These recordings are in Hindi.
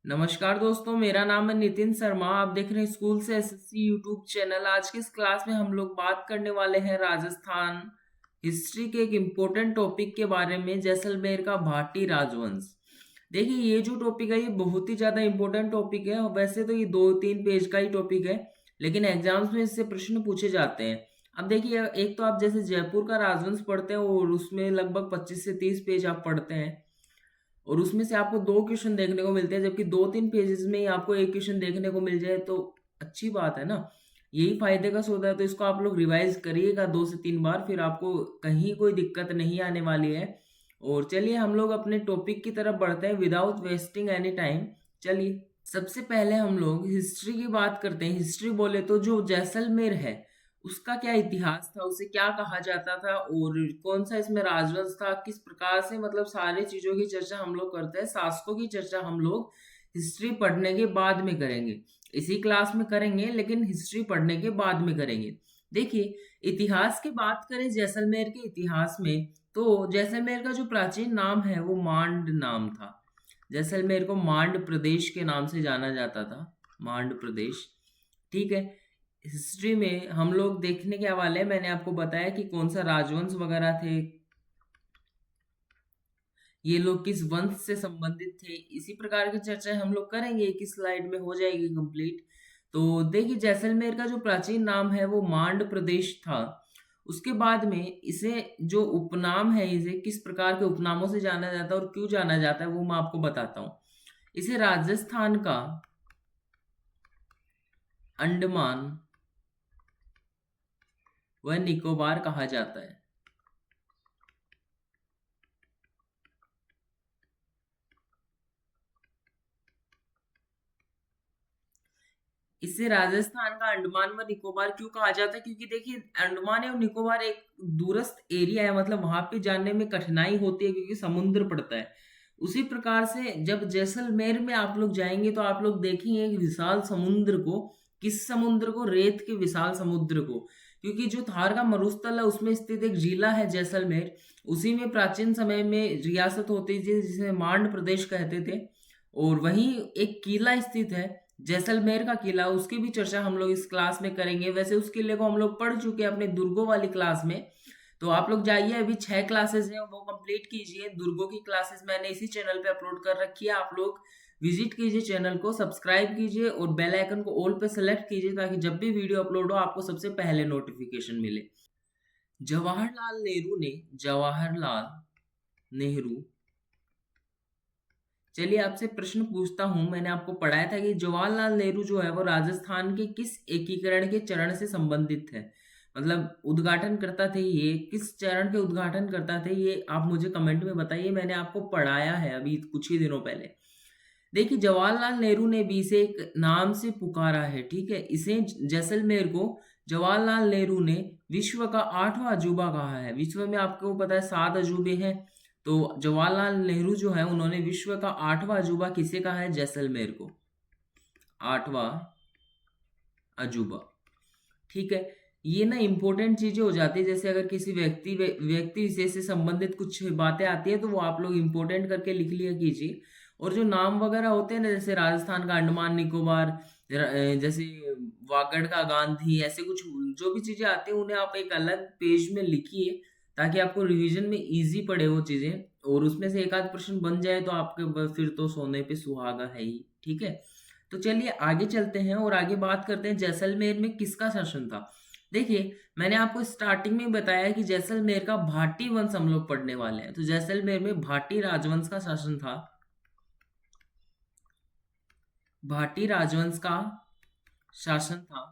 नमस्कार दोस्तों, मेरा नाम है नितिन शर्मा। आप देख रहे हैं स्कूल से एसएससी यूट्यूब चैनल। आज की इस क्लास में हम लोग बात करने वाले हैं राजस्थान हिस्ट्री के एक इम्पोर्टेंट टॉपिक के बारे में, जैसलमेर का भाटी राजवंश। देखिए, ये जो टॉपिक है ये बहुत ही ज़्यादा इम्पोर्टेंट टॉपिक है। और वैसे तो ये 2-3 पेज का ही टॉपिक है, लेकिन एग्जाम्स में इससे प्रश्न पूछे जाते हैं। अब देखिए, एक तो आप जैसे जयपुर का राजवंश पढ़ते हैं और उसमें लगभग 25 से 30 पेज आप पढ़ते हैं, और उसमें से आपको 2 क्वेश्चन देखने को मिलते हैं, जबकि 2-3 पेजेस में ही आपको एक क्वेश्चन देखने को मिल जाए तो अच्छी बात है ना। यही फायदे का सौदा है। तो इसको आप लोग रिवाइज करिएगा 2 से 3 बार, फिर आपको कहीं कोई दिक्कत नहीं आने वाली है। और चलिए हम लोग अपने टॉपिक की तरफ बढ़ते हैं विदाउट वेस्टिंग एनी टाइम। चलिए, सबसे पहले हम लोग हिस्ट्री की बात करते हैं। हिस्ट्री बोले तो जो जैसलमेर है उसका क्या इतिहास था, उसे क्या कहा जाता था, और कौन सा इसमें राजवंश था, किस प्रकार से, मतलब सारी चीजों की चर्चा हम लोग करते हैं। शासकों की चर्चा हम लोग हिस्ट्री पढ़ने के बाद में करेंगे। इसी क्लास में करेंगे, लेकिन हिस्ट्री पढ़ने के बाद में करेंगे। देखिए, इतिहास की बात करें जैसलमेर के इतिहास में, तो जैसलमेर का जो प्राचीन नाम है वो मांड नाम था। जैसलमेर को मांड प्रदेश के नाम से जाना जाता था, मांड प्रदेश। ठीक है। हिस्ट्री में हम लोग देखने के हवाले, मैंने आपको बताया कि कौन सा राजवंश वगैरह थे, ये लोग किस वंश से संबंधित थे, इसी प्रकार की चर्चा हम लोग करेंगे। एक ही स्लाइड में हो जाएगी कंप्लीट। तो देखिए, जैसलमेर का जो प्राचीन नाम है वो मांड प्रदेश था। उसके बाद में इसे जो उपनाम है, इसे किस प्रकार के उपनामों से जाना जाता है और क्यों जाना जाता है वो मैं आपको बताता हूँ। इसे राजस्थान का अंडमान व निकोबार कहा जाता है। इसे राजस्थान का अंडमान व निकोबार क्यों कहा जाता है? क्योंकि देखिए, अंडमान एवं निकोबार एक दूरस्थ एरिया है, मतलब वहां पे जाने में कठिनाई होती है क्योंकि समुद्र पड़ता है। उसी प्रकार से जब जैसलमेर में आप लोग जाएंगे तो आप लोग देखेंगे एक विशाल समुद्र को। किस समुद्र को? रेत के विशाल समुद्र को। क्योंकि जो थार का मरुस्थल है उसमें स्थित एक जिला है जैसलमेर। उसी में प्राचीन समय में रियासत होती थी जिसे मांड प्रदेश कहते थे। और वहीं एक किला स्थित है, जैसलमेर का किला। उसकी भी चर्चा हम लोग इस क्लास में करेंगे। वैसे उस किले को हम लोग पढ़ चुके हैं अपने दुर्गों वाली क्लास में। तो आप लोग जाइए, अभी 6 क्लासेस हैं वो कंप्लीट कीजिए। दुर्गों की क्लासेस मैंने इसी चैनल पे अपलोड कर रखी है। आप लोग विजिट कीजिए, चैनल को सब्सक्राइब कीजिए और बेल आइकन को ऑल पे सेलेक्ट कीजिए, ताकि जब भी वीडियो अपलोड हो आपको सबसे पहले नोटिफिकेशन मिले। जवाहरलाल नेहरू, चलिए आपसे प्रश्न पूछता हूं। मैंने आपको पढ़ाया था कि जवाहरलाल नेहरू जो है वो राजस्थान के किस एकीकरण के चरण से संबंधित है, मतलब उद्घाटन करता थे, ये किस चरण के उद्घाटन करता थे, ये आप मुझे कमेंट में बताइए। मैंने आपको पढ़ाया है अभी कुछ ही दिनों पहले। देखिए, जवाहरलाल नेहरू ने भी इसे एक नाम से पुकारा है। ठीक है, इसे जैसलमेर को जवाहरलाल नेहरू ने विश्व का 8वां अजूबा कहा है। विश्व में आपको पता है 7 अजूबे हैं, तो जवाहरलाल नेहरू जो है उन्होंने विश्व का 8वां अजूबा किसे कहा है? जैसलमेर को 8वां अजूबा। ठीक है। ये ना इंपॉर्टेंट चीजें हो जाती है, जैसे अगर किसी व्यक्ति विशेष से संबंधित कुछ बातें आती है तो वो आप लोग इंपॉर्टेंट करके लिख लिया कीजिए। और जो नाम वगैरह होते हैं ना, जैसे राजस्थान का अंडमान निकोबार, जैसे वागड़ का गांधी, ऐसे कुछ जो भी चीजें आती हैं उन्हें आप एक अलग पेज में लिखिए, ताकि आपको रिवीजन में इजी पड़े वो चीजें। और उसमें से एक आध प्रश्न बन जाए तो आपके फिर तो सोने पे सुहागा है ही। ठीक है। तो चलिए आगे चलते हैं और आगे बात करते हैं जैसलमेर में किसका शासन था। देखिए, मैंने आपको स्टार्टिंग में बताया कि जैसलमेर का भाटी वंश हम लोग पढ़ने वाले हैं। तो जैसलमेर में भाटी राजवंश का शासन था। भाटी राजवंश का शासन था।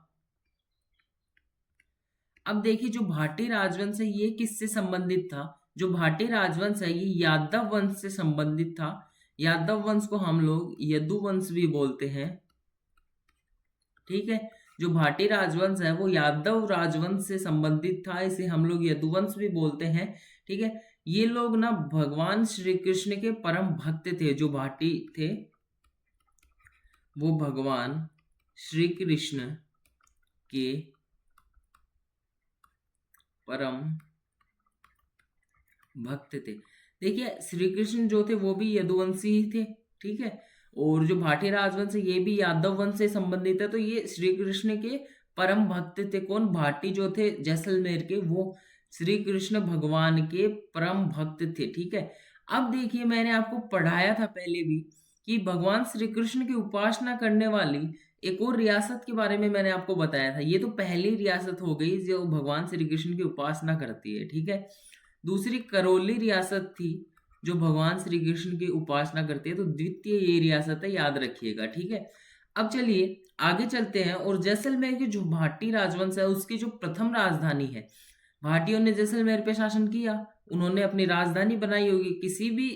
अब देखिए, जो भाटी राजवंश है ये किससे संबंधित था? जो भाटी राजवंश है ये यादव वंश से संबंधित था। यादव वंश को हम लोग यदुवंश भी बोलते हैं। ठीक है। जो भाटी राजवंश है वो यादव राजवंश से संबंधित था, इसे हम लोग यदुवंश भी बोलते हैं। ठीक है। ये लोग ना भगवान श्री कृष्ण के परम भक्त थे। जो भाटी थे वो भगवान श्री कृष्ण के परम भक्त थे। देखिए, श्री कृष्ण जो थे वो भी यदुवंशी ही थे। ठीक है। और जो भाटी राजवंश है ये भी यादव वंश से संबंधित है। तो ये श्री कृष्ण के परम भक्त थे। कौन? भाटी जो थे जैसलमेर के, वो श्री कृष्ण भगवान के परम भक्त थे। ठीक है। अब देखिए, मैंने आपको पढ़ाया था पहले भी कि भगवान श्री कृष्ण की उपासना करने वाली एक और रियासत के बारे में मैंने आपको बताया था। ये तो पहली रियासत हो गई जो भगवान श्री कृष्ण की उपासना करती है। ठीक है। दूसरी करौली रियासत थी जो भगवान श्री कृष्ण की उपासना करती है। तो द्वितीय ये रियासत है, याद रखिएगा। ठीक है। अब चलिए आगे चलते हैं। और जैसलमेर की जो भाटी राजवंश है उसकी जो प्रथम राजधानी है, भाटियों ने जैसलमेर पे शासन किया। उन्होंने अपनी राजधानी बनाई होगी। किसी भी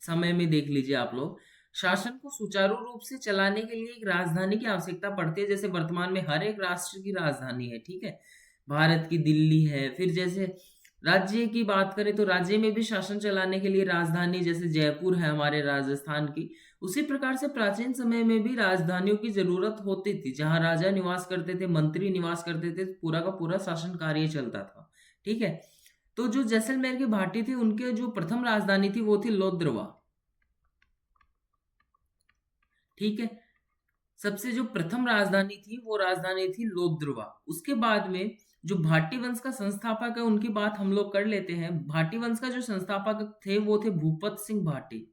समय में देख लीजिए आप लोग, शासन को सुचारू रूप से चलाने के लिए एक राजधानी की आवश्यकता पड़ती है। जैसे वर्तमान में हर एक राष्ट्र की राजधानी है। ठीक है। भारत की दिल्ली है। फिर जैसे राज्य की बात करें तो राज्य में भी शासन चलाने के लिए राजधानी, जैसे जयपुर है हमारे राजस्थान की, उसी प्रकार से प्राचीन समय में भी राजधानियों की जरूरत होती थी। जहां राजा निवास करते थे, मंत्री निवास करते थे, पूरा का पूरा शासन कार्य चलता था। ठीक है। तो जो जैसलमेर के भाटी थे उनके जो प्रथम राजधानी थी वो थी लोद्रवा। ठीक है। सबसे जो प्रथम राजधानी थी वो राजधानी थी लोद्रवा। उसके बाद में जो भाटी वंश का संस्थापक है उनकी बात हम लोग कर लेते हैं। भाटी वंश का जो संस्थापक थे वो थे भूपत सिंह भाटी।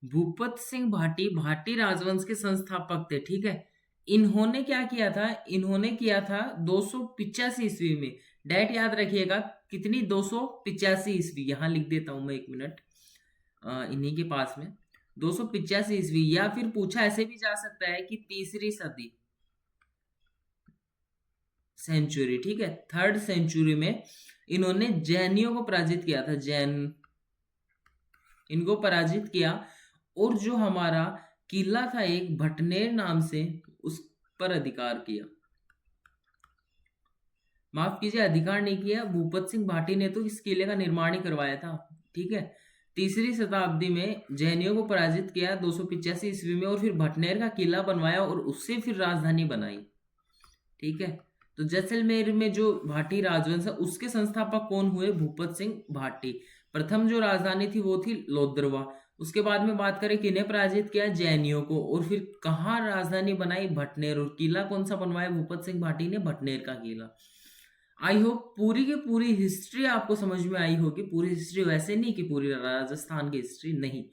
भूपत सिंह भाटी भाटी राजवंश के संस्थापक थे। ठीक है। इन्होंने क्या किया था? इन्होंने किया था 285 ईस्वी में। डेट याद रखिएगा कितनी? 285 ईस्वी। यहां लिख देता हूं मैं, एक मिनट। इन्हीं के पास में 285 ईस्वी, या फिर पूछा ऐसे भी जा सकता है कि तीसरी सदी सेंचुरी। ठीक है। थर्ड सेंचुरी में इन्होंने जैनियों को पराजित किया था। जैन इनको पराजित किया। और जो हमारा किला था एक भटनेर नाम से, उस पर अधिकार किया। माफ कीजिए, अधिकार नहीं किया। भूपत सिंह भाटी ने तो इस किले का निर्माण ही करवाया था। ठीक है। तीसरी शताब्दी में जैनियों को पराजित किया 285 ईस्वी में, और फिर भटनेर का किला बनवाया और उससे फिर राजधानी बनाई। ठीक है। तो जैसलमेर में जो भाटी राजवंश है उसके संस्थापक कौन हुए? भूपत सिंह भाटी। प्रथम जो राजधानी थी वो थी लोद्रवा। उसके बाद में बात करें किन्हें पराजित किया? जैनियों को। और फिर कहाँ राजधानी बनाई? भटनेर। और किला कौन सा बनवाया भूपत सिंह भाटी ने? भटनेर का किला। आई होप पूरी की पूरी हिस्ट्री आपको समझ में आई होगी। पूरी हिस्ट्री वैसे नहीं कि पूरी राजस्थान की हिस्ट्री नहीं,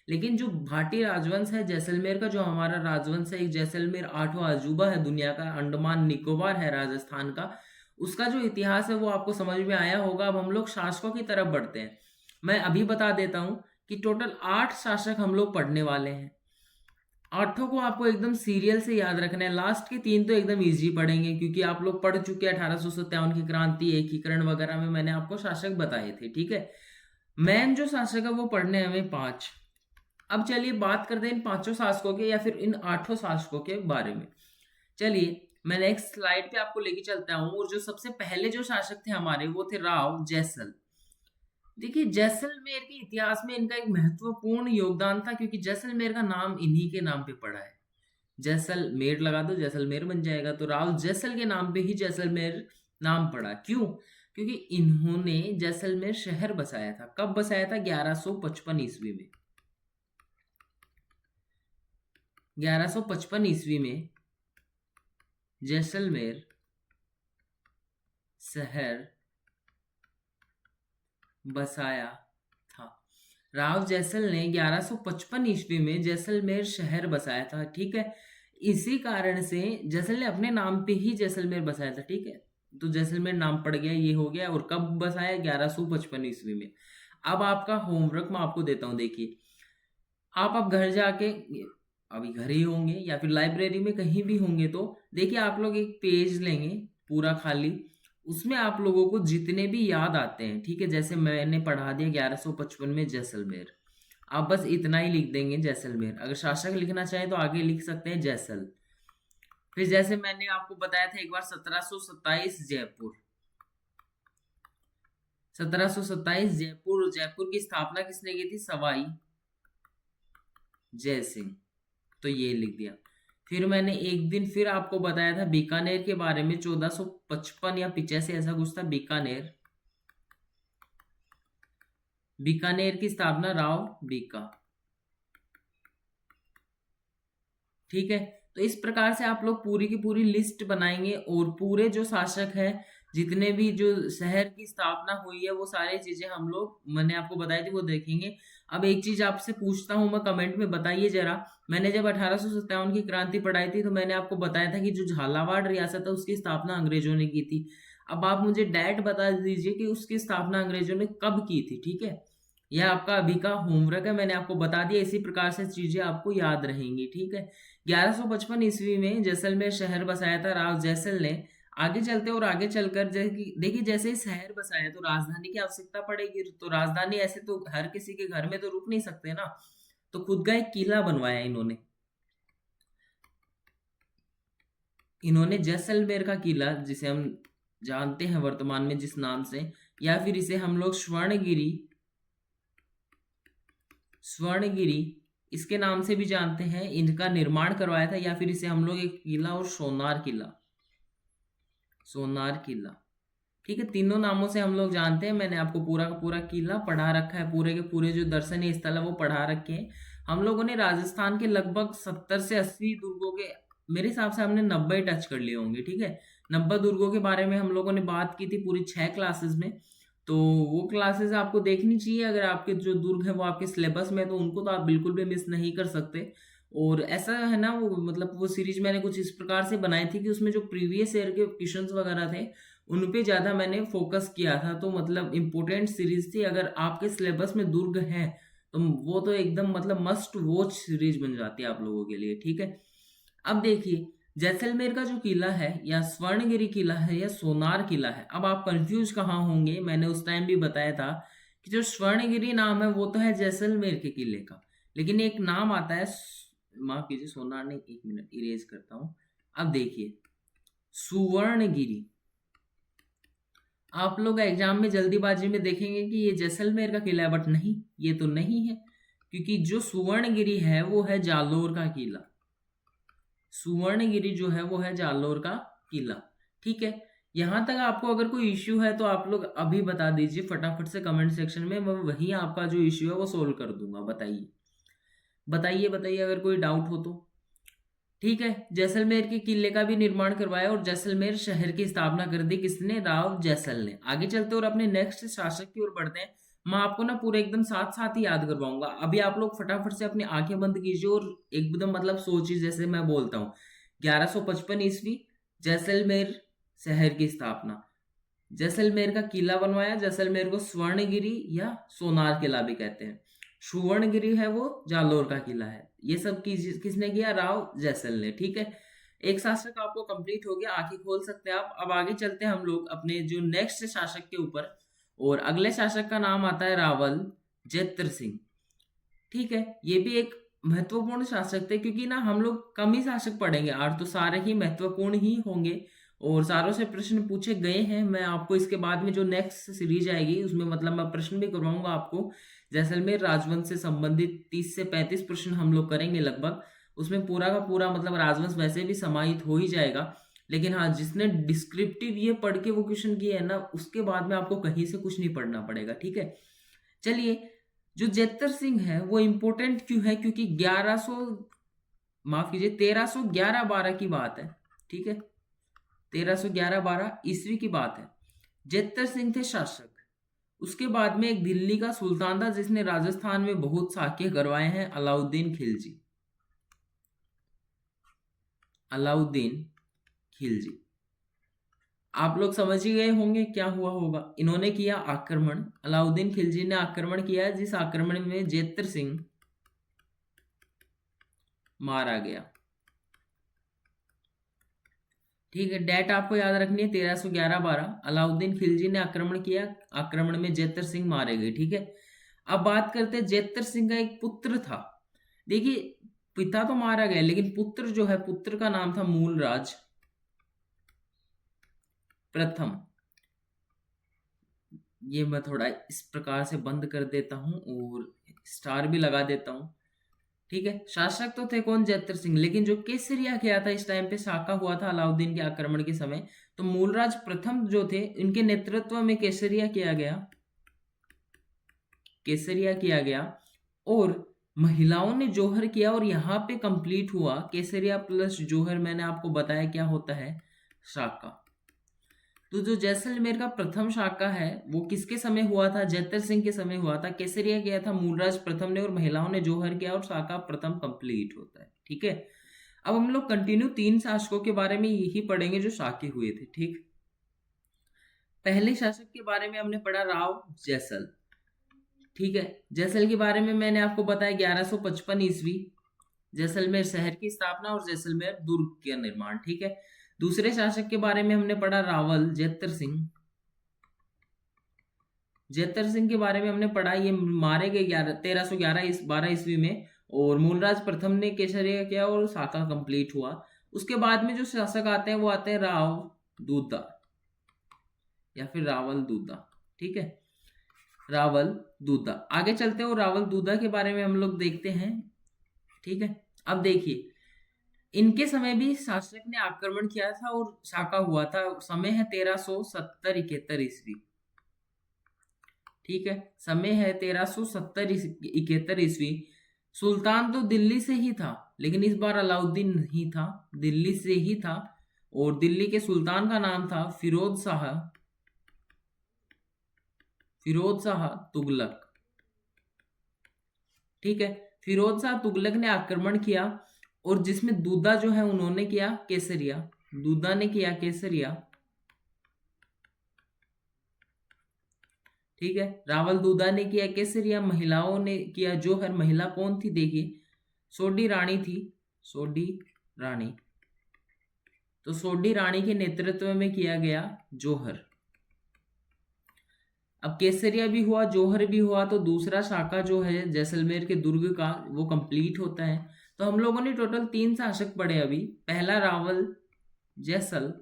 लेकिन जो भाटी राजवंश है जैसलमेर का, जो हमारा राजवंश है, एक जैसलमेर आठवां अजूबा है दुनिया का, अंडमान निकोबार है राजस्थान का, उसका जो इतिहास है वो आपको समझ में आया होगा। अब हम लोग शासकों की तरफ बढ़ते हैं। मैं अभी बता देता हूं कि टोटल 8 शासक हम लोग पढ़ने वाले हैं। आठों को आपको एकदम सीरियल से याद रखना है। लास्ट के 3 तो एकदम इजी पढ़ेंगे क्योंकि आप लोग पढ़ चुके हैं। 1857 की क्रांति, एकीकरण वगैरह में मैंने आपको शासक बताए थे। ठीक है। मेन जो शासक है वो पढ़ने हमें 5। अब चलिए बात करते हैं इन 5 शासकों के, या फिर इन 8 शासकों के बारे में। चलिए मैं नेक्स्ट स्लाइड पे आपको लेके चलता हूँ। और जो सबसे पहले जो शासक थे हमारे वो थे राव जैसल। देखिए जैसलमेर के इतिहास में इनका एक महत्वपूर्ण योगदान था, क्योंकि जैसलमेर का नाम इन्हीं के नाम पे पड़ा है। जैसलमेर लगा दो, जैसलमेर बन जाएगा। तो राव जैसल के नाम पे ही जैसलमेर नाम पड़ा। क्यों? क्योंकि इन्होंने जैसलमेर शहर बसाया था। कब बसाया था? 1155 ईस्वी में। 1155 ईस्वी में जैसलमेर शहर बसाया था। राव जैसल ने 1155 ईस्वी में जैसलमेर शहर बसाया था। ठीक है। इसी कारण से जैसल ने अपने नाम पे ही जैसलमेर बसाया था। ठीक है। तो जैसलमेर नाम पड़ गया, ये हो गया। और कब बसाया? 1155 ईस्वी में। अब आपका होमवर्क मैं आपको देता हूं। देखिए आप अब घर जाके, अभी घर ही होंगे या फिर लाइब्रेरी में कहीं भी होंगे, तो देखिए आप लोग एक पेज लेंगे पूरा खाली। उसमें आप लोगों को जितने भी याद आते हैं, ठीक है, जैसे मैंने पढ़ा दिया 1155 में जैसलमेर, आप बस इतना ही लिख देंगे जैसलमेर। अगर शासक लिखना चाहें तो आगे लिख सकते हैं जैसल। फिर जैसे मैंने आपको बताया था एक बार 1727 जयपुर। 1727 जयपुर। जयपुर की स्थापना किसने की थी? सवाई जय सिंह। तो ये लिख दिया। फिर मैंने एक दिन फिर आपको बताया था बीकानेर के बारे में, 1455 या 85 ऐसा कुछ था। बीकानेर, बीकानेर की स्थापना राव बीका। ठीक है, तो इस प्रकार से आप लोग पूरी की पूरी लिस्ट बनाएंगे और पूरे जो शासक है, जितने भी जो शहर की स्थापना हुई है, वो सारी चीजें हम लोग, मैंने आपको बताई थी, वो देखेंगे। अब एक चीज आपसे पूछता हूं मैं, कमेंट में बताइए जरा। मैंने जब 1857 की क्रांति पढ़ाई थी तो मैंने आपको बताया था कि जो झालावाड़ रियासत है उसकी स्थापना अंग्रेजों ने की थी। अब आप मुझे डेट बता दीजिए कि उसकी स्थापना अंग्रेजों ने कब की थी। ठीक है, यह आपका अभी का होमवर्क है, मैंने आपको बता दिया। इसी प्रकार से चीजें आपको याद रहेंगी। ठीक है, 1155 ईस्वी में जैसलमेर शहर बसाया था राव जैसल ने। आगे चलते और आगे चलकर देखिए, जैसे ही शहर बसाया तो राजधानी की आवश्यकता पड़ेगी, तो राजधानी ऐसे तो हर किसी के घर में तो रुक नहीं सकते ना, तो खुद का एक किला बनवाया इन्होंने। इन्होंने जैसलमेर का किला, जिसे हम जानते हैं वर्तमान में जिस नाम से, या फिर इसे हम लोग स्वर्णगिरी, स्वर्णगिरी इसके नाम से भी जानते हैं, इनका निर्माण करवाया था। या फिर इसे हम लोग एक किला और सोनार किला, सोनार किला, ठीक है, तीनों नामों से हम लोग जानते हैं। मैंने आपको पूरा का पूरा किला पढ़ा रखा है, पूरे के पूरे जो दर्शनीय स्थल है वो पढ़ा रखे हैं। हम लोगों ने राजस्थान के लगभग 70 से 80 दुर्गों के, मेरे हिसाब से हमने 90 टच कर लिए होंगे। ठीक है, 90 दुर्गों के बारे में हम लोगों ने बात की थी पूरी 6 क्लासेस में। तो वो क्लासेस आपको देखनी चाहिए, अगर आपके जो दुर्ग है वो आपके सिलेबस में है तो उनको तो आप बिल्कुल भी मिस नहीं कर सकते। और ऐसा है ना, वो मतलब वो सीरीज मैंने कुछ इस प्रकार से बनाई थी कि उसमें जो प्रीवियस ईयर के क्वेश्चंस वगैरह थे उन पे ज़्यादा मैंने फोकस किया था। तो मतलब इम्पोर्टेंट सीरीज थी, अगर आपके सिलेबस में दुर्ग है तो वो तो एकदम मतलब मस्ट वॉच सीरीज बन जाती है आप लोगों के लिए। ठीक है, अब देखिए, जैसलमेर का जो किला है, या स्वर्णगिरी किला है या सोनार किला है, अब आप कंफ्यूज कहाँ होंगे। मैंने उस टाइम भी बताया था कि जो स्वर्णगिरी नाम है वो तो है जैसलमेर के किले का, लेकिन एक नाम आता है, माफ कीजिए सोनार नहीं, एक मिनट इरेज करता हूं। अब देखिए, सुवर्णगिरी, आप लोग एग्जाम में जल्दीबाजी में देखेंगे कि ये जैसलमेर का किला है, बट नहीं, ये तो नहीं है, क्योंकि जो सुवर्णगिरी है वो है जालोर का किला। सुवर्णगिरी जो है वो है जालोर का किला। ठीक है, यहां तक आपको अगर कोई इश्यू है तो आप लोग अभी बता दीजिए फटाफट से कमेंट सेक्शन में, मैं वहीं आपका जो इश्यू है वो सोल्व कर दूंगा। बताइए बताइए बताइए अगर कोई डाउट हो तो। ठीक है, जैसलमेर के किले का भी निर्माण करवाया और जैसलमेर शहर की स्थापना कर दी किसने, राव जैसल ने। आगे चलते और अपने नेक्स्ट शासक की ओर बढ़ते हैं। मैं आपको ना पूरे एकदम साथ साथ ही याद करवाऊंगा। अभी आप लोग फटाफट से अपनी आंखें बंद कीजिए और एकदम मतलब सोचिए, जैसे मैं बोलता हूँ। 1155 ईस्वी, जैसलमेर शहर की स्थापना, जैसलमेर का किला बनवाया। जैसलमेर को स्वर्णगिरी या सोनार किला भी कहते हैं। सुवर्णगिरी है वो जालोर का किला है। ये सब किसने किया, राव जैसल ने। ठीक है, एक शासक आपको कंप्लीट हो गया, आंखें खोल सकते हैं आप। अब आगे चलते हैं हम लोग अपने जो नेक्स्ट शासक के ऊपर, और अगले शासक का नाम आता है रावल जैत्र सिंह। ठीक है, ये भी एक महत्वपूर्ण शासक थे, क्योंकि ना हम लोग कम ही शासक पढ़ेंगे, और तो सारे ही महत्वपूर्ण ही होंगे और सारों से प्रश्न पूछे गए हैं। मैं आपको इसके बाद में जो नेक्स्ट सीरीज आएगी उसमें मतलब मैं प्रश्न भी करवाऊंगा आपको। जैसलमेर राजवंश से संबंधित 30 से 35 प्रश्न हम लोग करेंगे लगभग। उसमें पूरा का पूरा मतलब राजवंश वैसे भी समाहित हो ही जाएगा, लेकिन हाँ, जिसने डिस्क्रिप्टिव ये पढ़ के वो क्वेश्चन किए है ना, उसके बाद में आपको कहीं से कुछ नहीं पढ़ना पड़ेगा। ठीक है, चलिए, जो जेतर सिंह है वो इंपॉर्टेंट क्यों है, क्योंकि 1100, माफ कीजिए 1311-12 की बात है। ठीक है, 1311-12 ईस्वी की बात है। जेतर सिंह थे शासक। उसके बाद में एक दिल्ली का सुल्तान था जिसने राजस्थान में बहुत साक्य करवाए हैं, अलाउद्दीन खिलजी। अलाउद्दीन खिलजी, आप लोग समझ ही गए होंगे क्या हुआ होगा। इन्होंने किया आक्रमण, अलाउद्दीन खिलजी ने आक्रमण किया, जिस आक्रमण में जेतर सिंह मारा गया। ठीक है, डेट आपको याद रखनी है, 1311-12 अलाउद्दीन खिलजी ने आक्रमण किया, आक्रमण में जेतर सिंह मारे गए। ठीक है, अब बात करते हैं, जेतर सिंह का एक पुत्र था। देखिए, पिता तो मारा गया लेकिन पुत्र जो है, पुत्र का नाम था मूलराज प्रथम। ये मैं थोड़ा इस प्रकार से बंद कर देता हूं और स्टार भी लगा देता हूं। ठीक है, शासक तो थे कौन, जैतर सिंह, लेकिन जो केसरिया किया था इस टाइम पे साका हुआ था अलाउद्दीन के आक्रमण के समय, तो मूलराज प्रथम जो थे इनके नेतृत्व में केसरिया किया गया, केसरिया किया गया। और महिलाओं ने जोहर किया, और यहाँ पे कंप्लीट हुआ केसरिया प्लस जोहर, मैंने आपको बताया क्या होता है, शाका। तो जो जैसलमेर का प्रथम शाका है वो किसके समय हुआ था, जैतर सिंह के समय हुआ था। केसरिया किया था मूलराज प्रथम ने, और महिलाओं ने जोहर किया, और शाका प्रथम कंप्लीट होता है। ठीक है, अब हम लोग कंटिन्यू 3 शासकों के बारे में यही पढ़ेंगे जो शाके हुए थे। ठीक, पहले शासक के बारे में हमने पढ़ा राव जैसल। ठीक है, जैसल के बारे में मैंने आपको बताया 1155 ईस्वी जैसलमेर शहर की स्थापना और जैसलमेर दुर्ग का निर्माण। ठीक है, दूसरे शासक के बारे में हमने पढ़ा रावल जैतर सिंह। जैतर सिंह के बारे में हमने पढ़ा, ये मारे गए 1311 ईस्वी में, और मूलराज प्रथम ने केसरिया किया और साका कंप्लीट हुआ। उसके बाद में जो शासक आते हैं वो आते हैं राव दूधा या फिर रावल दूधा। ठीक है, रावल दूधा, आगे चलते हैं और रावल दूधा के बारे में हम लोग देखते हैं। ठीक है, अब देखिए इनके समय भी शासक ने आक्रमण किया था और साका हुआ था। समय है 1370-71 ईस्वी। ठीक है, समय है 1370-71 ईस्वी। सुल्तान तो दिल्ली से ही था, लेकिन इस बार अलाउद्दीन नहीं था, दिल्ली से ही था। और दिल्ली के सुल्तान का नाम था फिरोज शाह तुगलक। ठीक है, फिरोज शाह तुगलक ने आक्रमण किया, और जिसमें दूधा जो है उन्होंने किया केसरिया, दूधा ने किया केसरिया। ठीक है, रावल दूधा ने किया केसरिया, महिलाओं ने किया जोहर। महिला कौन थी, देखिए सोडी रानी थी, सोडी रानी। तो सोडी रानी के नेतृत्व में किया गया जोहर। अब केसरिया भी हुआ, जोहर भी हुआ, तो दूसरा शाखा जो है जैसलमेर के दुर्ग का वो कंप्लीट होता है। तो हम लोगों ने टोटल 3 शासक पढ़े अभी। पहला रावल जैसल।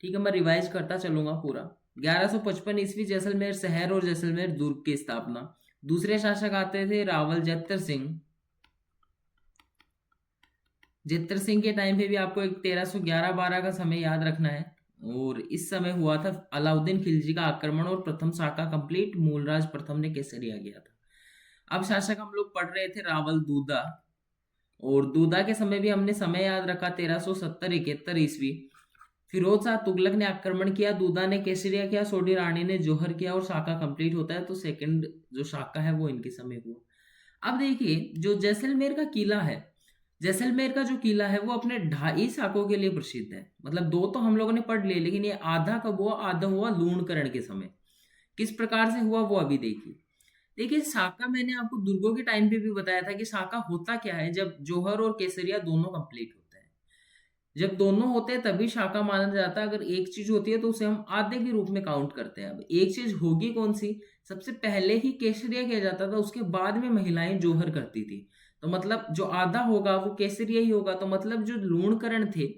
ठीक है, मैं रिवाइज करता चलूंगा पूरा। 1155 ईस्वी जैसलमेर शहर और जैसलमेर दुर्ग की स्थापना। दूसरे शासक आते थे रावल जैतर सिंह। जैतर सिंह के टाइम पे भी आपको एक 1311-12 का समय याद रखना है, और इस समय हुआ था अलाउद्दीन खिलजी का आक्रमण और प्रथम शाखा कंप्लीट, मूलराज प्रथम ने केसरिया किया था। अब शासक हम लोग पढ़ रहे थे रावल दूधा, और दूधा के समय भी हमने समय याद रखा 1370-71 ईस्वी। फिरोज शाह तुगलक ने आक्रमण किया, दूधा ने केसरिया किया, सोडी रानी ने जोहर किया, और शाका कंप्लीट होता है। तो सेकंड जो शाका है वो इनके समय हुआ। अब देखिए जो जैसलमेर का किला है, जैसलमेर का जो किला है वो अपने 2.5 शाकों के लिए प्रसिद्ध है। मतलब 2 तो हम लोगों ने पढ़ लिए, लेकिन ये आधा कब हुआ, आधा हुआ लूणकरण के समय। किस प्रकार से हुआ वो अभी देखिए। देखिए शाका मैंने आपको दुर्गों के टाइम पे भी बताया था कि शाका होता क्या है, जब जोहर और केसरिया दोनों कंप्लीट होते हैं। जब दोनों होते हैं तभी शाका माना जाता है। अगर एक चीज होती है तो उसे हम आधे के रूप में काउंट करते हैं। अब एक चीज होगी कौन सी, सबसे पहले ही केसरिया किया जाता था, उसके बाद में महिलाएं जोहर करती थी। तो मतलब जो आधा होगा वो केसरिया ही होगा। तो मतलब जो लूणकरण थे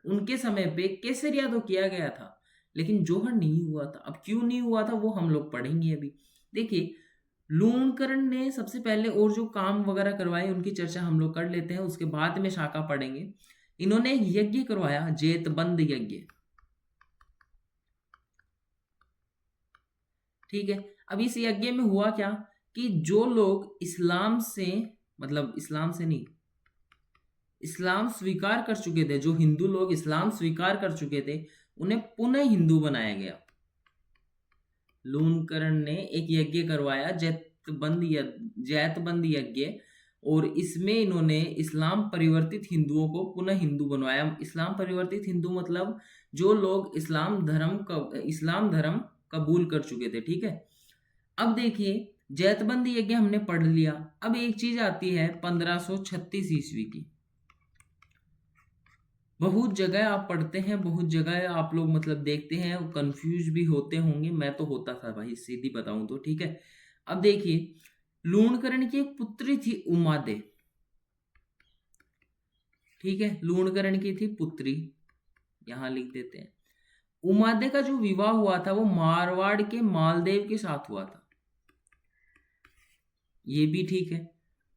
उनके समय पे केसरिया तो किया गया था, लेकिन जोहर नहीं हुआ था। अब क्यों नहीं हुआ था वो हम लोग पढ़ेंगे अभी। देखिए लूणकरण ने सबसे पहले और जो काम वगैरह करवाए उनकी चर्चा हम लोग कर लेते हैं, उसके बाद में शाका पढ़ेंगे। इन्होंने एक यज्ञ करवाया, जेतबंद यज्ञ। ठीक है, अब इस यज्ञ में हुआ क्या कि जो लोग इस्लाम से, मतलब इस्लाम से नहीं, इस्लाम स्वीकार कर चुके थे, जो हिंदू लोग इस्लाम स्वीकार कर चुके थे, उन्हें पुनः हिंदू बनाया गया। लूणकरण ने एक यज्ञ करवाया, जैतबंद यज्ञ, और इसमें इन्होंने इस्लाम परिवर्तित हिंदुओं को पुनः हिंदू बनवाया। इस्लाम परिवर्तित हिंदू मतलब जो लोग इस्लाम धर्म कबूल कर चुके थे। ठीक है, अब देखिए जैतबंद यज्ञ हमने पढ़ लिया। अब एक चीज आती है 1536 ईस्वी की। बहुत जगह आप पढ़ते हैं, बहुत जगह आप लोग मतलब देखते हैं, कंफ्यूज भी होते होंगे। मैं तो होता था भाई, सीधी बताऊं तो। ठीक है, अब देखिए लूणकरण की एक पुत्री थी उमादे। ठीक है, लूणकरण की थी पुत्री, यहां लिख देते हैं। उमादे का जो विवाह हुआ था वो मारवाड़ के मालदेव के साथ हुआ था। ये भी ठीक है।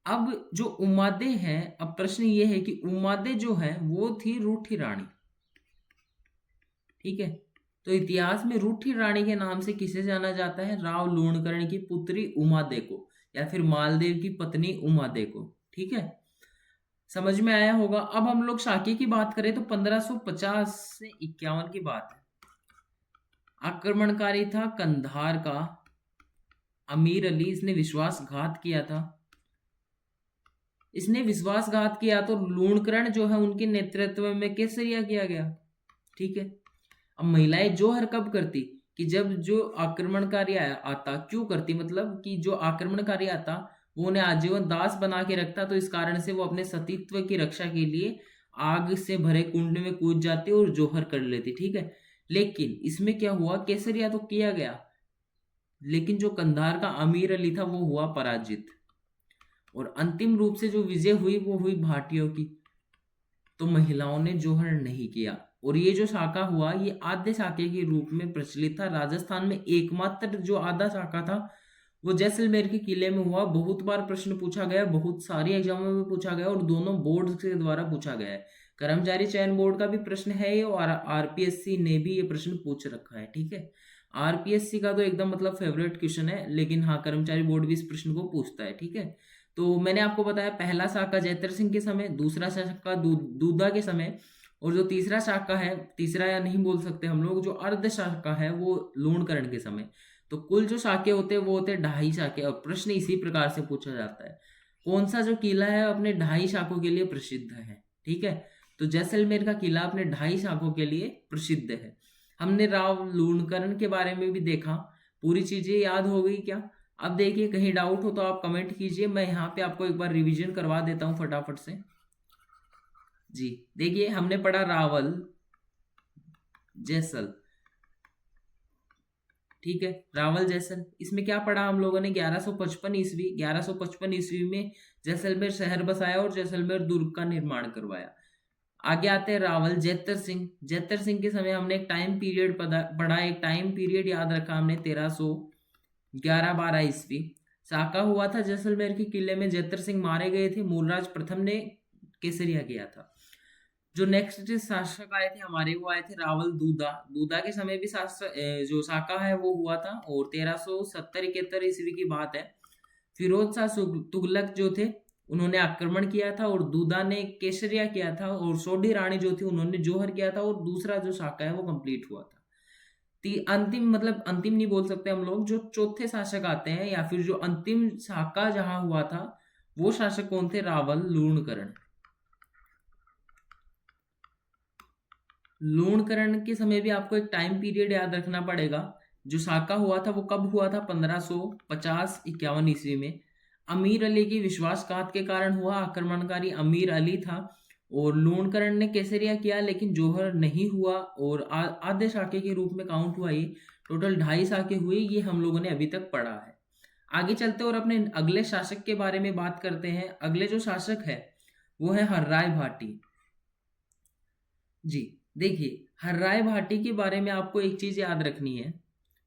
अब जो उमादे हैं, अब प्रश्न ये है कि उमादे जो है वो थी रूठी रानी, ठीक है। तो इतिहास में रूठी रानी के नाम से किसे जाना जाता है? राव लूणकरण की पुत्री उमादे को, या फिर मालदेव की पत्नी उमादे को, ठीक है। समझ में आया होगा। अब हम लोग शाक्य की बात करें तो 1550 से 51 की बात है। आक्रमणकारी था कंधार का अमीर अली, इसने विश्वासघात किया था। इसने विश्वासघात किया तो लूणकरण जो है उनके नेतृत्व में केसरिया किया गया, ठीक है। अब महिलाएं जोहर कब करती? कि जब जो आक्रमणकारी आता, क्यों करती? मतलब कि जो आक्रमणकारी आता वो उन्हें आजीवन दास बना के रखता, तो इस कारण से वो अपने सतीत्व की रक्षा के लिए आग से भरे कुंड में कूद जाती और जोहर कर लेती, ठीक है। लेकिन इसमें क्या हुआ? केसरिया तो किया गया, लेकिन जो कंधार का अमीर अली था वो हुआ पराजित, और अंतिम रूप से जो विजय हुई वो हुई भाटियों की। तो महिलाओं ने जोहर नहीं किया, और ये जो शाखा हुआ ये आद्य शाखे के रूप में प्रचलित था। राजस्थान में एकमात्र जो आधा शाखा था वो जैसलमेर के किले में हुआ। बहुत बार प्रश्न पूछा गया, बहुत सारी एग्जामों में पूछा गया, और दोनों बोर्ड के द्वारा पूछा गया है। कर्मचारी चयन बोर्ड का भी प्रश्न है ये, और आरपीएससी ने भी ये प्रश्न पूछ रखा है, ठीक है। आरपीएससी का तो एकदम मतलब फेवरेट क्वेश्चन है, लेकिन हाँ, कर्मचारी बोर्ड भी इस प्रश्न को पूछता है, ठीक है। तो मैंने आपको बताया पहला शाखा जयतर सिंह के समय, दूसरा शाखा दूधा के समय, और जो तीसरा शाखा है, तीसरा या नहीं बोल सकते हम लोग, जो अर्ध शाखा है वो लूणकरण के समय। तो कुल जो शाखे होते हैं वो होते हैं 2.5 शाखे। और प्रश्न इसी प्रकार से पूछा जाता है, कौन सा जो किला है अपने 2.5 शाखों के लिए प्रसिद्ध है, ठीक है। तो जैसलमेर का किला अपने 2.5 शाखों के लिए प्रसिद्ध है। हमने राव लूणकरण के बारे में भी देखा। पूरी चीजें याद हो गई क्या? अब देखिए, कहीं डाउट हो तो आप कमेंट कीजिए, मैं यहाँ पे आपको एक बार रिवीजन करवा देता हूँ फटाफट से। जी देखिए, हमने पढ़ा रावल, जैसल, ठीक है। रावल जैसल, इसमें क्या पढ़ा हम लोगों ने? 1155 ईस्वी, 1155 ईस्वी में जैसलमेर शहर बसाया और जैसलमेर दुर्ग का निर्माण करवाया। आगे आते हैं रावल जैतर सिंह। जैतर सिंह के समय हमने एक टाइम पीरियड पढ़ा, एक टाइम पीरियड याद रखा हमने, 1311-12 ईस्वी। साका हुआ था जैसलमेर के किले में, जैतर सिंह मारे गए थे, मूलराज प्रथम ने केसरिया किया था। जो नेक्स्ट शासक आए थे हमारे, वो आए थे रावल दूधा। दूधा के समय भी जो साका है वो हुआ था, और 1370-71 ईस्वी की बात है। फिरोज शाह तुगलक जो थे उन्होंने आक्रमण किया था, और दूधा ने केसरिया किया था, और सोढ़ी रानी जो थी उन्होंने जोहर किया था, और दूसरा जो शाखा है वो कंप्लीट हुआ था। अंतिम, मतलब अंतिम नहीं बोल सकते हम लोग, जो चौथे शासक आते हैं, या फिर जो अंतिम शाखा जहां हुआ था वो शासक कौन थे? रावल लूणकरण। लूणकरण के समय भी आपको एक टाइम पीरियड याद रखना पड़ेगा। जो साका हुआ था वो कब हुआ था? 1550-51 ईस्वी में। अमीर अली की विश्वासघात के कारण हुआ। आक्रमणकारी अमीर अली था, और लूणकरण ने केसरिया किया, लेकिन जोहर नहीं हुआ, और आधे शाखे के रूप में काउंट हुआ। ये टोटल 2.5 शाखे हुए, ये हम लोगों ने अभी तक पढ़ा है। आगे चलते और अपने अगले शासक के बारे में बात करते हैं। अगले जो शासक है वो है हर्राय भाटी। जी देखिए, हर्राय भाटी के बारे में आपको एक चीज याद रखनी है,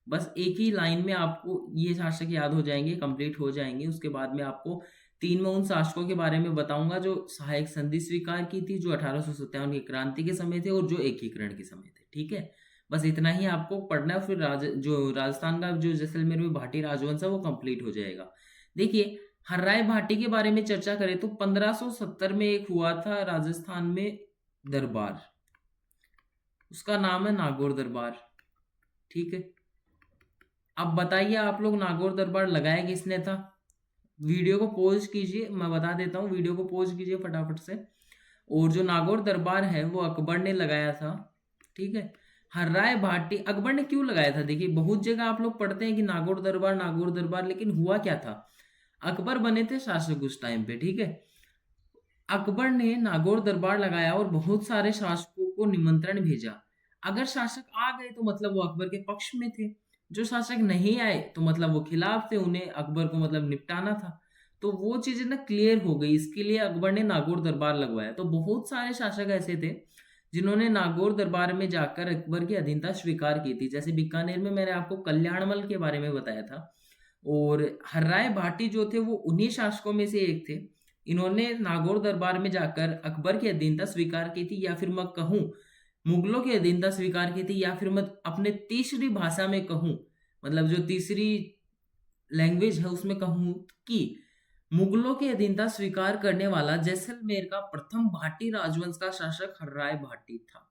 बस एक ही लाइन में आपको ये शासक याद हो जाएंगे, कंप्लीट हो जाएंगे। उसके बाद में आपको 3 में उन शासकों के बारे में बताऊंगा जो सहायक संधि स्वीकार की थी, जो 1857 की क्रांति के समय थे, और जो एकीकरण के समय थे, ठीक है। बस इतना ही आपको पढ़ना है, फिर जो राजस्थान का जो जैसलमेर में भाटी राजवंश है वो कंप्लीट हो जाएगा। देखिए, हर्राय भाटी के बारे में चर्चा करें तो 1570 में एक हुआ था राजस्थान में दरबार, उसका नाम है नागौर दरबार, ठीक है। अब बताइए आप लोग, नागौर दरबार लगाया किसने था? वीडियो को पॉज कीजिए, मैं बता देता हूँ, वीडियो को पॉज कीजिए फटाफट से। और जो नागौर दरबार है वो अकबर ने लगाया था, ठीक है। हर्राय भाटी अकबर ने क्यों लगाया था? देखिए, बहुत जगह आप लोग पढ़ते हैं कि नागौर दरबार, नागौर दरबार, लेकिन हुआ क्या था? अकबर बने थे शासक उस टाइम पे, ठीक है। अकबर ने नागौर दरबार लगाया और बहुत सारे शासकों को निमंत्रण भेजा। अगर शासक आ गए तो मतलब वो अकबर के पक्ष में थे, जो शासक नहीं आए तो मतलब वो खिलाफ थे, उन्हें अकबर को मतलब निपटाना था। तो वो चीजें ना क्लियर हो गई, इसके लिए अकबर ने नागौर दरबार लगवाया। तो बहुत सारे शासक ऐसे थे जिन्होंने नागौर दरबार में जाकर अकबर की अधीनता स्वीकार की थी। जैसे बीकानेर में मैंने आपको कल्याणमल के बारे में बताया था, और हर्राय भाटी जो थे वो उन्हीं शासकों में से एक थे। इन्होंने नागौर दरबार में जाकर अकबर की अधीनता स्वीकार की थी, या फिर मैं कहूँ मुगलों की अधीनता स्वीकार की थी, या फिर मैं अपने तीसरी भाषा में कहूँ, मतलब जो तीसरी लैंग्वेज है उसमें कहूँ कि मुगलों की अधीनता स्वीकार करने वाला जैसलमेर का प्रथम भाटी राजवंश का शासक हर्राय भाटी था।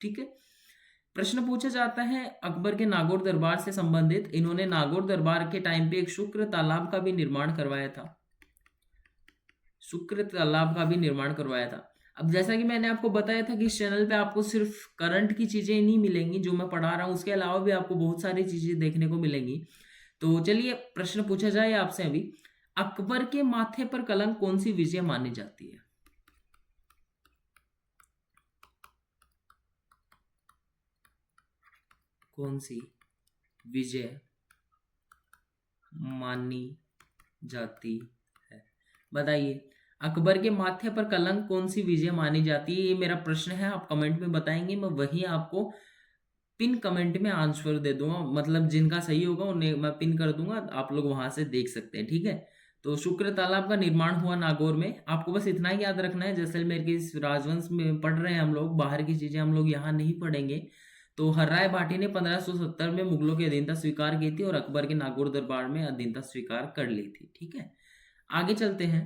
ठीक है। प्रश्न पूछा जाता है अकबर के नागौर दरबार से संबंधित। इन्होंने नागौर दरबार के टाइम पे एक शुक्र तालाब का भी निर्माण करवाया था। शुक्र तालाब का भी निर्माण करवाया था। अब जैसा कि मैंने आपको बताया था कि इस चैनल पे आपको सिर्फ करंट की चीजें नहीं मिलेंगी जो मैं पढ़ा रहा हूँ, उसके अलावा भी आपको बहुत सारी चीजें देखने को मिलेंगी। तो चलिए प्रश्न पूछा जाए आपसे अभी, अकबर के माथे पर कलंक कौन सी विजय मानी जाती है? कौन सी विजय मानी जाती है, बताइए। अकबर के माथे पर कलंक कौन सी विजय मानी जाती है, ये मेरा प्रश्न है। आप कमेंट में बताएंगे, मैं वही आपको पिन कमेंट में आंसर दे दूंगा, मतलब जिनका सही होगा उन्हें मैं पिन कर दूंगा, आप लोग वहां से देख सकते हैं। ठीक है। तो शुक्र तालाब का निर्माण हुआ नागौर में। आपको बस इतना ही याद रखना है, जैसलमेर के इस राजवंश में पढ़ रहे हैं हम लोग, बाहर की चीजें हम लोग यहाँ नहीं पढ़ेंगे। तो हर्राय भाटी ने 1570 में मुगलों की अधीनता स्वीकार की थी और अकबर के नागौर दरबार में अधीनता स्वीकार कर ली थी। ठीक है, आगे चलते हैं।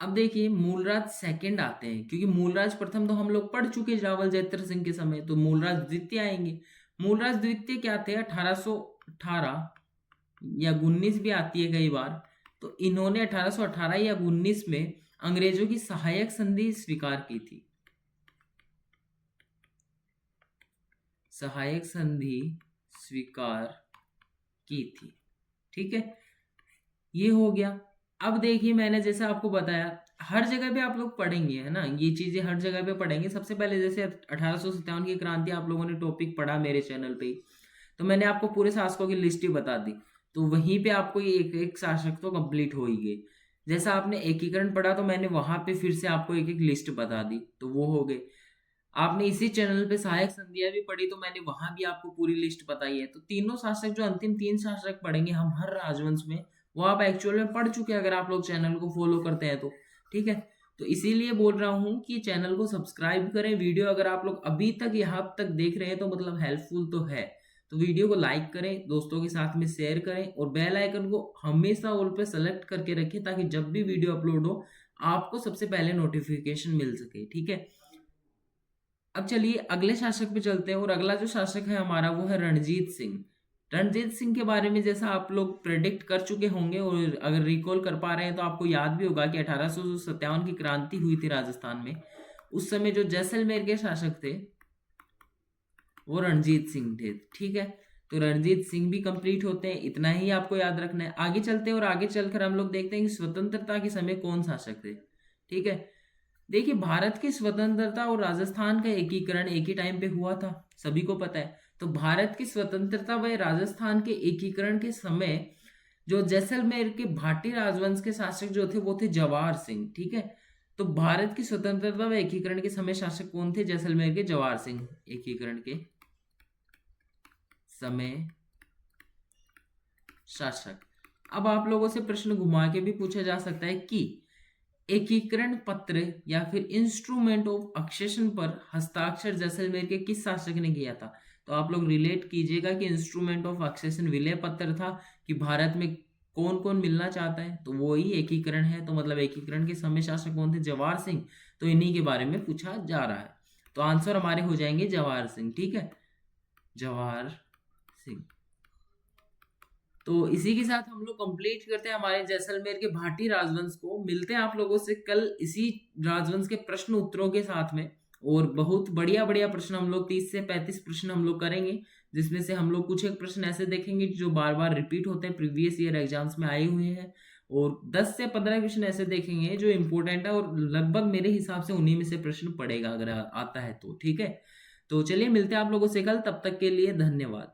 अब देखिए मूलराज सेकंड आते हैं, क्योंकि मूलराज प्रथम तो हम लोग पढ़ चुके रावल जयत्र सिंह के समय, तो मूलराज द्वितीय आएंगे। मूलराज द्वितीय क्या थे? 1818 या 19 भी आती है कई बार। तो इन्होंने 1818 या 19 में अंग्रेजों की सहायक संधि स्वीकार की थी। सहायक संधि स्वीकार की थी। ठीक है, ये हो गया। अब देखिए मैंने जैसे आपको बताया, हर जगह पे आप लोग पढ़ेंगे, है ना, ये चीजें हर जगह पे पढ़ेंगे। सबसे पहले जैसे 1857 की क्रांति आप लोगों ने टॉपिक पढ़ा मेरे चैनल पे, तो मैंने आपको पूरे शासकों की लिस्ट ही बता दी। तो वहीं पे आपको ये एक एक शासक तो कंप्लीट हो ही गए। जैसा आपने एकीकरण पढ़ा तो मैंने वहां पे फिर से आपको एक एक लिस्ट बता दी, तो वो हो गए। आपने इसी चैनल पे सहायक संधियां भी पढ़ी, तो मैंने वहां भी आपको पूरी लिस्ट बताई है। तो तीनों शासक, जो अंतिम 3 शासक पढ़ेंगे हम हर राजवंश में, वो आप एक्चुअल में पढ़ चुके हैं अगर आप लोग चैनल को फॉलो करते हैं तो। ठीक है, तो इसीलिए बोल रहा हूँ कि चैनल को सब्सक्राइब करें। वीडियो अगर आप लोग अभी तक यहाँ तक देख रहे हैं तो मतलब हेल्पफुल तो है। तो वीडियो को लाइक करें, दोस्तों के साथ में शेयर करें, और बेल आइकन को हमेशा ऑल पे सेलेक्ट करके रखें, ताकि जब भी वीडियो अपलोड हो आपको सबसे पहले नोटिफिकेशन मिल सके। ठीक है, अब चलिए अगले शासक पे चलते हैं, और अगला जो शासक है हमारा वो है रणजीत सिंह। रणजीत सिंह के बारे में जैसा आप लोग प्रेडिक्ट कर चुके होंगे, और अगर रिकॉल कर पा रहे हैं तो आपको याद भी होगा कि 1857 की क्रांति हुई थी राजस्थान में। उस समय जो जैसलमेर के शासक थे वो रणजीत सिंह थे। ठीक है, तो रणजीत सिंह भी कंप्लीट होते हैं, इतना ही आपको याद रखना है। आगे चलते हैं और आगे चलकर हम लोग देखते हैं कि स्वतंत्रता के समय कौन शासक थे। ठीक है, देखिए भारत की स्वतंत्रता और राजस्थान का एकीकरण एक ही टाइम पे हुआ था, सभी को पता है। तो भारत की स्वतंत्रता व राजस्थान के एकीकरण के समय जो जैसलमेर के भाटी राजवंश के शासक जो थे वो थे जवाहर सिंह। ठीक है, तो भारत की स्वतंत्रता व एकीकरण के समय शासक कौन थे? जैसलमेर के जवाहर सिंह। एकीकरण के समय शासक। अब आप लोगों से प्रश्न घुमा के भी पूछा जा सकता है कि एकीकरण पत्र या फिर इंस्ट्रूमेंट ऑफ एक्सेशन पर हस्ताक्षर जैसलमेर के किस शासक ने किया था? तो आप लोग रिलेट कीजिएगा कि इंस्ट्रूमेंट ऑफ एक्सेशन विलय पत्र था कि भारत में कौन कौन मिलना चाहता है, तो वो ही एकीकरण है। तो मतलब एकीकरण के समय शासक कौन थे? जवाहर सिंह। तो इन्हीं के बारे में पूछा जा रहा है, तो आंसर हमारे हो जाएंगे जवाहर सिंह। ठीक है, जवाहर सिंह। तो इसी के साथ हम लोग कंप्लीट करते हैं हमारे जैसलमेर के भाटी राजवंश को। मिलते हैं आप लोगों से कल इसी राजवंश के प्रश्न उत्तरों के साथ में, और बहुत बढ़िया बढ़िया प्रश्न हम लोग 30 से 35 प्रश्न हम लोग करेंगे, जिसमें से हम लोग कुछ एक प्रश्न ऐसे देखेंगे जो बार बार रिपीट होते हैं, प्रीवियस ईयर एग्जाम्स में आए हुए हैं, और 10 से 15 क्वेश्चन ऐसे देखेंगे जो इंपॉर्टेंट है, और लगभग मेरे हिसाब से उन्हीं में से प्रश्न पड़ेगा अगर आता है तो। ठीक है, तो चलिए मिलते हैं आप लोगों से कल, तब तक के लिए धन्यवाद।